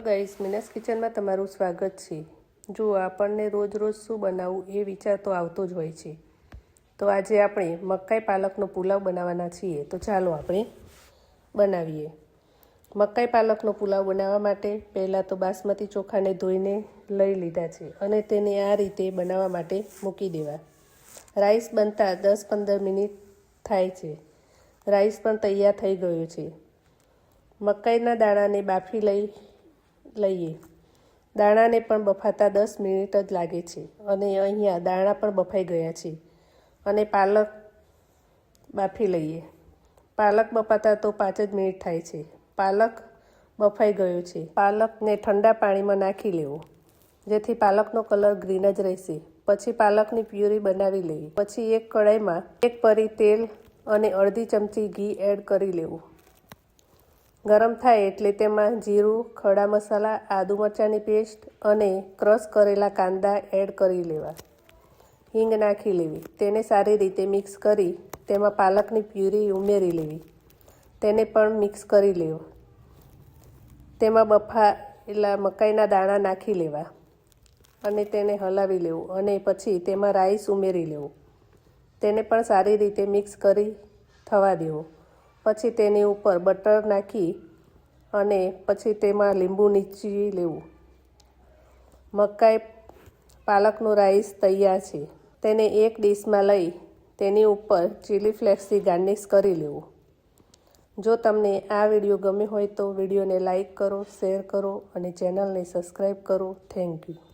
Guys, Meena's કિચનમાં તમારું સ્વાગત છે। જો આપણને રોજ રોજ શું બનાવવું એ વિચાર તો આવતો જ હોય છે। તો આજે આપણે મકાઈ પાલકનો પુલાવ બનાવવાના છીએ। તો ચાલો આપણે બનાવીએ। મકાઈ પાલકનો પુલાવ બનાવવા માટે પહેલાં તો બાસમતી ચોખાને ધોઈને લઈ લીધા છે અને તેને આ રીતે બનાવવા માટે મૂકી દેવા। રાઈસ બનતા 10-15 મિનિટ થાય છે। રાઈસ પણ તૈયાર થઈ ગયો છે। મકાઈના દાણાને બાફી લઈએ। દાણાને પણ બફાતા 10 મિનિટ જ લાગે છે અને અહીંયા દાણા પણ બફાઈ ગયા છે અને પાલક બાફી લઈએ। પાલક બફાતા તો 5 જ મિનિટ થાય છે। પાલક બફાઈ ગયો છે। પાલકને ઠંડા પાણીમાં નાખી લેવો જેથી પાલકનો કલર ગ્રીન જ રહેશે। પછી પાલકની પ્યુરી બનાવી લઈએ। પછી એક કઢાઈમાં 1 પરી તેલ અને અડધી ચમચી ઘી એડ કરી લેવું। ગરમ થાય એટલે તેમાં જીરું, ખડા મસાલા, આદુ મરચાંની પેસ્ટ અને ક્રશ કરેલા કાંદા એડ કરી લેવા। હિંગ નાખી લેવી। તેને સારી રીતે મિક્સ કરી તેમાં પાલકની પ્યુરી ઉમેરી લેવી। તેને પણ મિક્સ કરી લેવું। તેમાં બફાયેલા મકાઈના દાણા નાખી લેવા અને તેને હલાવી લેવું અને પછી તેમાં રાઈસ ઉમેરી લેવું। તેને પણ સારી રીતે મિક્સ કરી થવા દેવો। પછી તેની ઉપર બટર નાખી અને પછી તેમાં લીંબુ નીચવી લેવું। મકાઈ પાલકનું રાઈસ તૈયાર છે। તેને એક ડીશમાં લઈ તેની ઉપર ચીલી ફ્લેક્સથી ગાર્નિશ કરી લેવું। જો તમને આ વિડીયો ગમ્યો હોય તો વિડીયોને લાઈક કરો, શેર કરો અને ચેનલને સબસ્ક્રાઈબ કરો। Thank you.